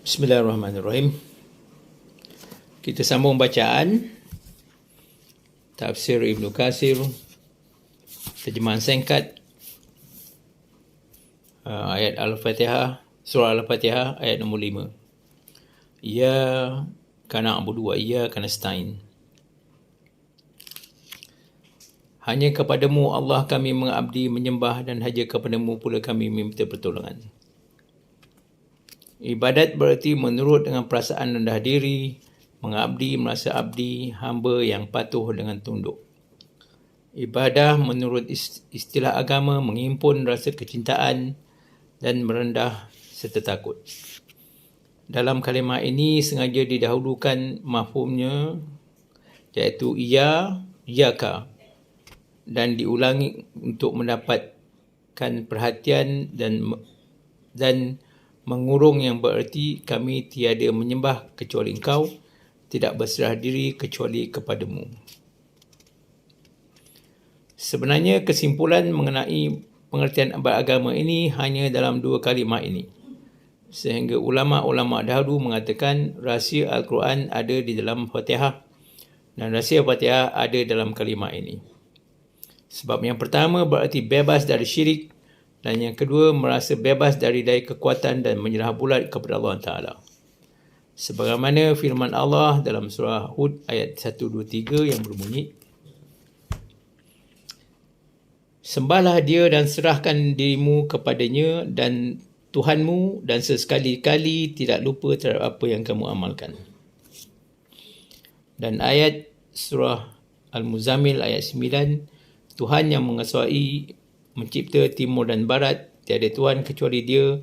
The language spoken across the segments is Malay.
Bismillahirrahmanirrahim. Kita sambung bacaan Tafsir Ibnu Katsir, terjemahan singkat ayat Al-Fatihah, surah Al-Fatihah ayat nombor 5. Iyyaka na'budu wa iyyaka nasta'in. Hanya kepadamu Allah kami mengabdi menyembah, dan hanya kepadamu pula kami meminta pertolongan. Ibadat bererti menurut dengan perasaan rendah diri, mengabdi merasa abdi, hamba yang patuh dengan tunduk. Ibadah menurut istilah agama menghimpun rasa kecintaan dan merendah serta takut. Dalam kalimah ini sengaja didahulukan mafhumnya, iaitu iyyaka, dan diulangi untuk mendapatkan perhatian dan mengurung, yang bererti kami tiada menyembah kecuali engkau, tidak berserah diri kecuali kepadamu. Sebenarnya kesimpulan mengenai pengertian beragama ini hanya dalam dua kalimah ini, sehingga ulama-ulama dahulu mengatakan rahsia Al-Quran ada di dalam Fatihah dan rahsia Fatihah ada dalam kalimah ini. Sebab yang pertama berarti bebas dari syirik, dan yang kedua merasa bebas dari daya kekuatan dan menyerah bulat kepada Allah Ta'ala. Sebagaimana firman Allah dalam surah Hud ayat 123 yang berbunyi, sembahlah dia dan serahkan dirimu kepadanya dan Tuhanmu, dan sesekali-kali tidak lupa terhadap apa yang kamu amalkan. Dan ayat surah Al-Muzammil ayat 9, Tuhan yang menguasai mencipta timur dan barat, tiada Tuhan kecuali dia,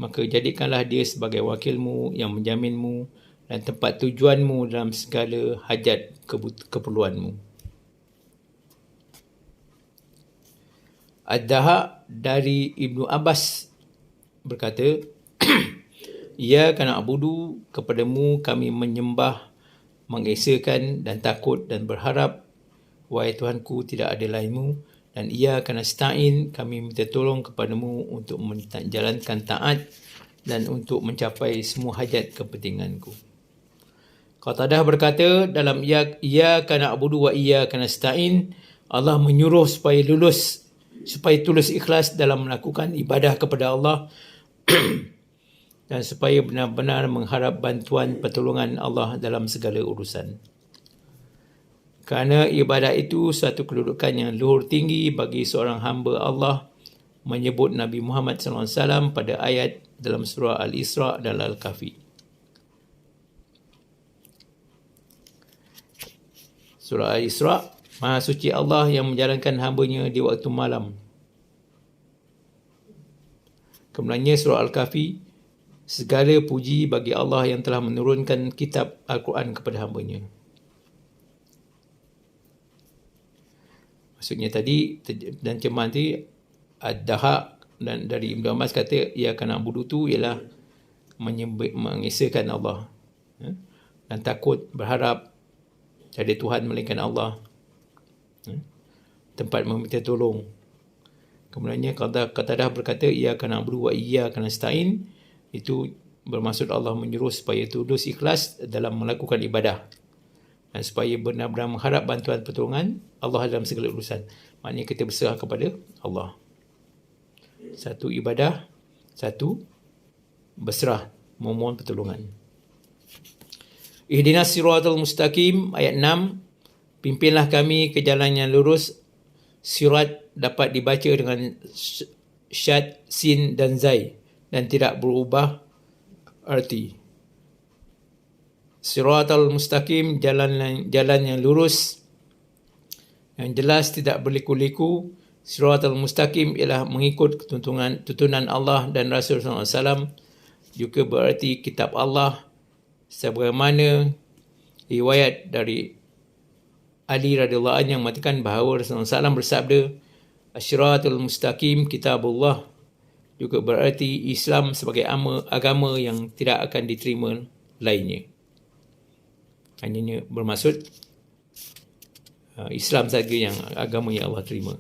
maka jadikanlah dia sebagai wakilmu yang menjaminmu dan tempat tujuanmu dalam segala hajat keperluanmu. Ad-Dahak dari Ibnu Abbas berkata, Iyyaka na'budu, kepadamu kami menyembah, mengesakan dan takut dan berharap, wahai Tuhanku tidak ada lainmu, dan iyyaka nasta'in, kami minta tolong kepadamu untuk menjalankan taat dan untuk mencapai semua hajat kepentinganku. Qatadah berkata, dalam iyyaka na'budu wa iyyaka nasta'in, Allah menyuruh supaya tulus ikhlas dalam melakukan ibadah kepada Allah dan supaya benar-benar mengharap bantuan pertolongan Allah dalam segala urusan. Kerana ibadah itu satu kedudukan yang luhur tinggi bagi seorang hamba Allah, menyebut Nabi Muhammad SAW pada ayat dalam surah Al-Isra dan Al-Kahfi. Surah Al-Isra, Maha suci Allah yang menjalankan hambanya di waktu malam. Kemudiannya surah Al-Kahfi, segala puji bagi Allah yang telah menurunkan kitab Al-Quran kepada hambanya. Maksudnya tadi, dan terjemahan tadi, Ad-Dahak dan dari Ibnu Abbas kata, iyyaka na'budu tu ialah mengesakan Allah, dan takut, berharap tiada Tuhan melainkan Allah, tempat meminta tolong. Kemudiannya Qatadah berkata, iyyaka na'budu wa iyyaka nasta'in, itu bermaksud Allah menyuruh supaya tulus ikhlas dalam melakukan ibadah, dan supaya benar-benar mengharap bantuan pertolongan Allah dalam segala urusan. Maknanya kita berserah kepada Allah. Satu ibadah, satu berserah, memohon pertolongan. Ihdinas siratal mustaqim ayat 6, pimpinlah kami ke jalan yang lurus. Sirat dapat dibaca dengan syad, sin dan zai dan tidak berubah arti. Siratal mustaqim, jalan yang lurus, yang jelas tidak berliku-liku. Siratal mustaqim ialah mengikut tuntunan Allah dan Rasulullah SAW, juga berarti kitab Allah, sebagaimana riwayat dari Ali radhiyallahu anhu yang mengatakan bahawa Rasulullah SAW bersabda, Asyiratul mustaqim kitabullah, juga berarti Islam sebagai agama yang tidak akan diterima lainnya. Hanya bermaksud Islam saja yang agama yang Allah terima.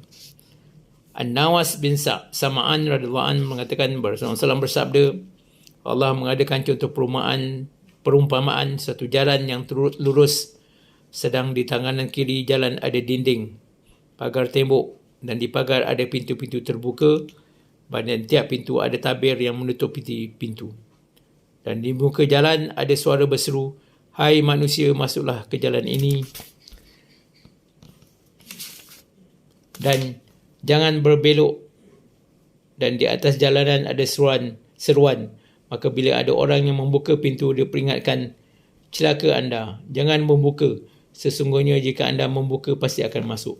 An-Nawas bin Sam'an radhiyallahu anhu mengatakan Rasulullah SAW bersabda, Allah mengadakan contoh perumpamaan satu jalan yang lurus, sedang di tangan kiri jalan ada dinding, pagar tembok, dan di pagar ada pintu-pintu terbuka, dan tiap pintu ada tabir yang menutup pintu. Dan di muka jalan ada suara berseru, "Hai manusia, masuklah ke jalan ini dan jangan berbelok." Dan di atas jalanan ada seruan. Maka bila ada orang yang membuka pintu, dia peringatkan, "Celaka anda, jangan membuka. Sesungguhnya jika anda membuka, pasti akan masuk."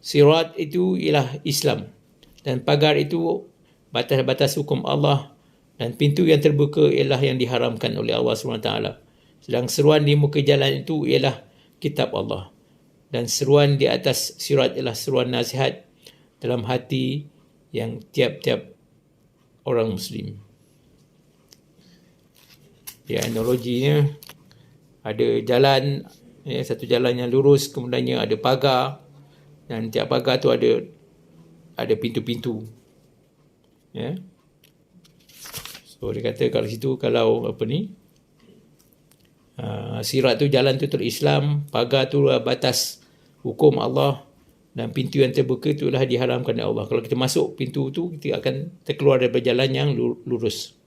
Sirat itu ialah Islam. Dan pagar itu batas-batas hukum Allah. Dan pintu yang terbuka ialah yang diharamkan oleh Allah SWT. Sedang seruan di muka jalan itu ialah kitab Allah. Dan seruan di atas sirat ialah seruan nasihat dalam hati yang tiap-tiap orang Muslim. Ya, analoginya ada jalan, satu jalan yang lurus, kemudiannya ada pagar, dan tiap pagar tu ada pintu-pintu. Ya. So dia kata kalau situ, kalau sirat tu, jalan tu Islam, pagar tu batas hukum Allah, dan pintu yang terbuka itulah diharamkan oleh Allah. Kalau kita masuk pintu tu, kita akan terkeluar daripada jalan yang lurus.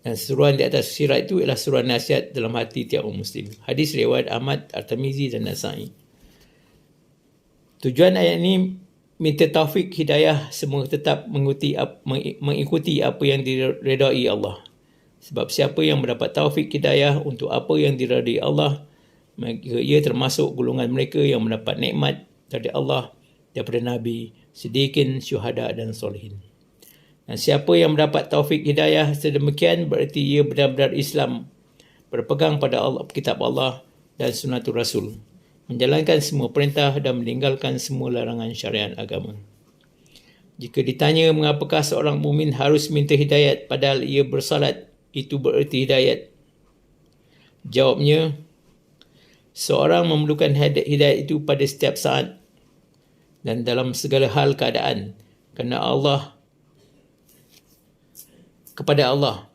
Dan seruan di atas sirat itu ialah seruan nasihat dalam hati tiap orang Muslim. Hadis riwayat Ahmad, At-Tirmizi dan Nasa'i. Tujuan ayat ini minta taufik hidayah semua tetap mengikuti apa yang diredai Allah. Sebab siapa yang mendapat taufik hidayah untuk apa yang diredai Allah, maka ia termasuk golongan mereka yang mendapat nikmat dari Allah, daripada Nabi, Siddiqin, Syuhada dan Solehin. Dan siapa yang mendapat taufik hidayah sedemikian, berarti ia benar-benar Islam, berpegang pada Allah, kitab Allah dan sunnatul Rasul, menjalankan semua perintah dan meninggalkan semua larangan syariat agama. Jika ditanya mengapakah seorang mukmin harus minta hidayat padahal ia bersalat, itu bererti hidayat. Jawabnya, seorang memerlukan hidayat itu pada setiap saat dan dalam segala hal keadaan, kepada Allah,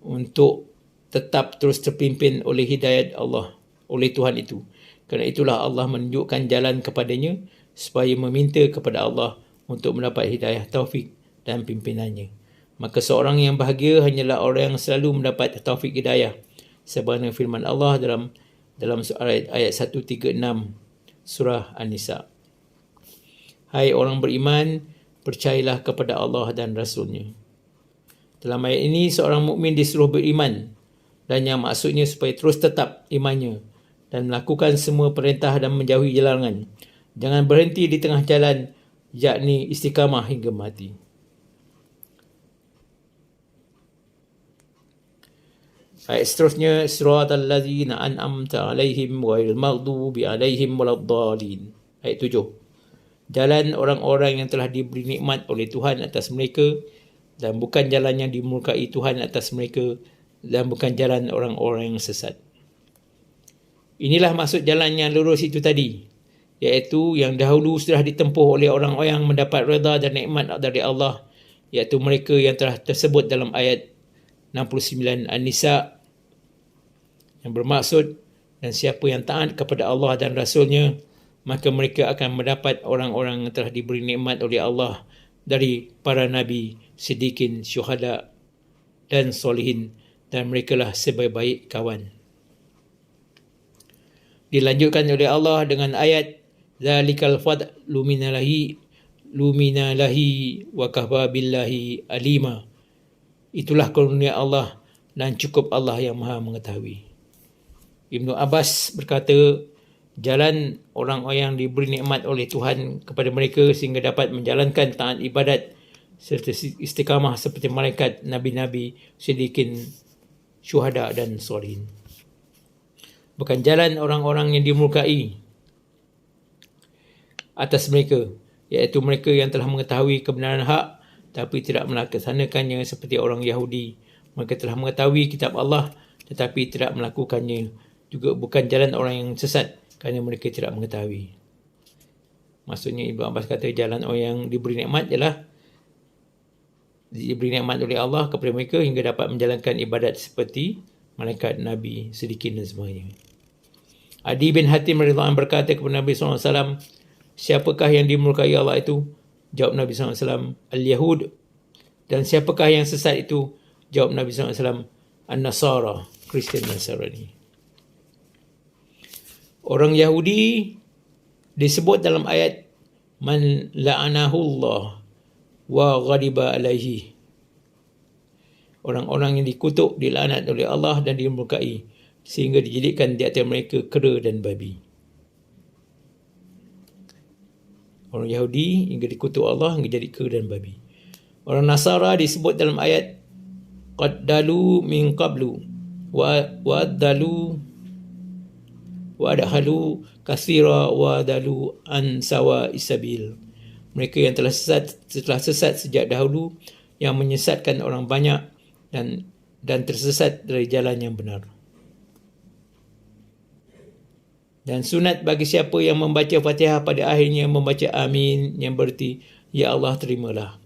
untuk tetap terus terpimpin oleh hidayat Allah, oleh Tuhan itu. Kerana itulah Allah menunjukkan jalan kepadanya supaya meminta kepada Allah untuk mendapat hidayah taufik dan pimpinannya. Maka seorang yang bahagia hanyalah orang yang selalu mendapat taufik hidayah, sebagaimana firman Allah dalam ayat 136 surah An-Nisa. Hai orang beriman, percayalah kepada Allah dan Rasulnya. Dalam ayat ini, seorang mukmin disuruh beriman, dan yang maksudnya supaya terus tetap imannya dan melakukan semua perintah dan menjauhi larangan. Jangan berhenti di tengah jalan, yakni istiqamah hingga mati. Ayat seterusnya, siratal ladzina an'amta 'alaihim ghairil maghdubi 'alaihim waladdallin. Ayat 7. Jalan orang-orang yang telah diberi nikmat oleh Tuhan atas mereka, dan bukan jalan yang dimurkai Tuhan atas mereka, dan bukan jalan orang-orang yang sesat. Inilah maksud jalan yang lurus itu tadi, iaitu yang dahulu sudah ditempuh oleh orang-orang yang mendapat redha dan nikmat dari Allah, iaitu mereka yang telah tersebut dalam ayat 69 An-Nisa, yang bermaksud, dan siapa yang taat kepada Allah dan Rasulnya, maka mereka akan mendapat orang-orang yang telah diberi nikmat oleh Allah dari para Nabi, Siddiqin, Syuhada dan Solehin, dan merekalah sebaik-baik kawan. Dilanjutkan oleh Allah dengan ayat, Zalikal fadlu minallahi wa kafa billahi alima. Itulah karunia Allah dan cukup Allah yang maha mengetahui. Ibnu Abbas berkata, jalan orang-orang yang diberi nikmat oleh Tuhan kepada mereka sehingga dapat menjalankan taat ibadat serta istiqamah seperti malaikat, nabi-nabi, siddiqin, syuhada dan solehin. Bukan jalan orang-orang yang dimurkai atas mereka, iaitu mereka yang telah mengetahui kebenaran hak tapi tidak melaksanakannya seperti orang Yahudi. Mereka telah mengetahui kitab Allah tetapi tidak melakukannya. Juga bukan jalan orang yang sesat kerana mereka tidak mengetahui. Maksudnya Ibnu Abbas kata jalan orang yang diberi nikmat ialah diberi nikmat oleh Allah kepada mereka hingga dapat menjalankan ibadat seperti malaikat, Nabi, siddiqin dan sebagainya. Adi bin Hatim radhiyallahu anhu berkata kepada Nabi SAW, siapakah yang dimurkai Allah itu? Jawab Nabi SAW, Al-Yahud. Dan siapakah yang sesat itu? Jawab Nabi SAW, An-Nasara, Kristian Nasrani. Orang Yahudi disebut dalam ayat man la'anahu Allah wa ghadiba alaihi. Orang-orang yang dikutuk, dilaknat oleh Allah dan dimurkai sehingga dijadikan di atas mereka kera dan babi. Orang Yahudi hingga dikutuk Allah hingga jadi kera dan babi. Orang Nasara disebut dalam ayat qad dalu min qablu wa dalu wa adhalu katsira wa dalu an sawa isabil. Mereka yang telah sesat sejak dahulu, yang menyesatkan orang banyak dan tersesat dari jalan yang benar. Dan sunat bagi siapa yang membaca Fatihah pada akhirnya membaca amin, yang berarti ya Allah terimalah.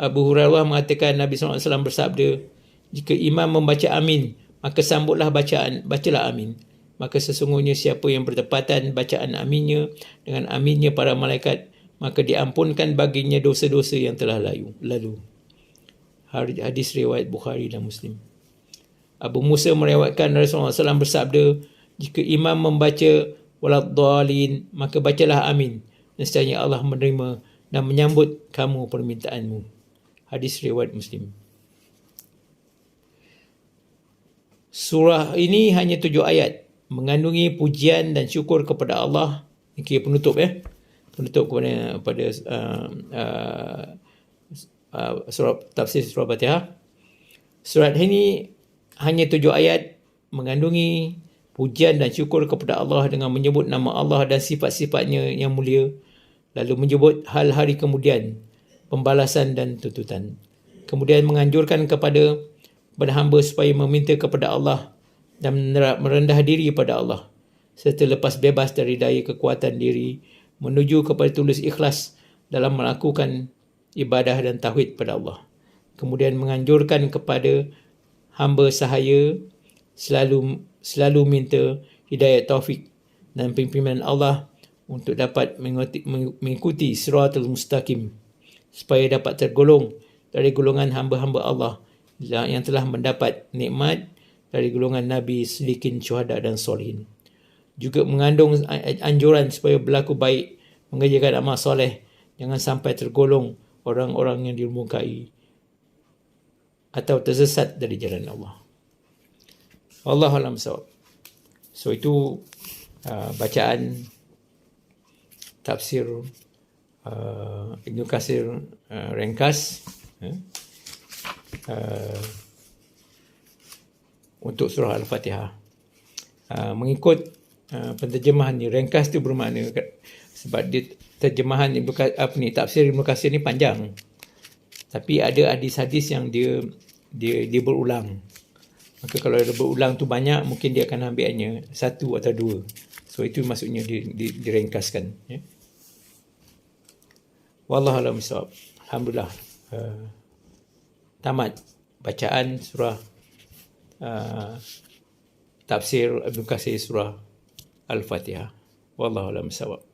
Abu Hurairah mengatakan Nabi SAW bersabda, jika imam membaca amin, maka sambutlah bacalah amin. Maka sesungguhnya siapa yang bertepatan bacaan aminnya dengan aminnya para malaikat, maka diampunkan baginya dosa-dosa yang telah lalu. Hadis riwayat Bukhari dan Muslim. Abu Musa meriwayatkan Rasulullah SAW bersabda, jika imam membaca waladhdallin, maka bacalah amin. Nescaya Allah menerima dan menyambut kamu permintaanmu. Hadis riwayat Muslim. Surah ini hanya 7 ayat, mengandungi pujian dan syukur kepada Allah. Ini kira penutup penutup kepada surah tafsir surah Fatihah. Surat ini hanya 7 ayat, mengandungi pujian dan syukur kepada Allah dengan menyebut nama Allah dan sifat-sifatnya yang mulia, lalu menyebut hal hari kemudian, pembalasan dan tuntutan. Kemudian menganjurkan kepada hamba supaya meminta kepada Allah dan merendah diri pada Allah, serta lepas bebas dari daya kekuatan diri, menuju kepada tulus ikhlas dalam melakukan ibadah dan tauhid pada Allah. Kemudian menganjurkan kepada hamba sahaya selalu minta hidayah taufik dan pimpinan Allah untuk dapat mengikuti siratal mustaqim, supaya dapat tergolong dari golongan hamba-hamba Allah yang telah mendapat nikmat dari golongan Nabi, Siddiqin, Syuhada dan Solihin. Juga mengandung anjuran supaya berlaku baik, mengerjakan amal soleh, jangan sampai tergolong orang-orang yang dimurkai atau tersesat dari jalan Allah. Wallahu a'lam bishawab. So itu bacaan tafsir Ibnu Katsir ringkas untuk surah Al-Fatihah. Mengikut penterjemahan ni, ringkas tu bermakna sebab dia terjemahan tafsir Ibnu Katsir ni panjang. Tapi ada hadis-hadis yang dia berulang. Maka kalau dia berulang tu banyak, mungkin dia akan ambil hanya 1 atau 2. So itu maksudnya diringkaskan. Ya. Wallahu a'lam bishawab. Alhamdulillah. Tamat bacaan surah tafsir Ibnu Katsir surah Al-Fatihah. Wallahu a'lam bishawab.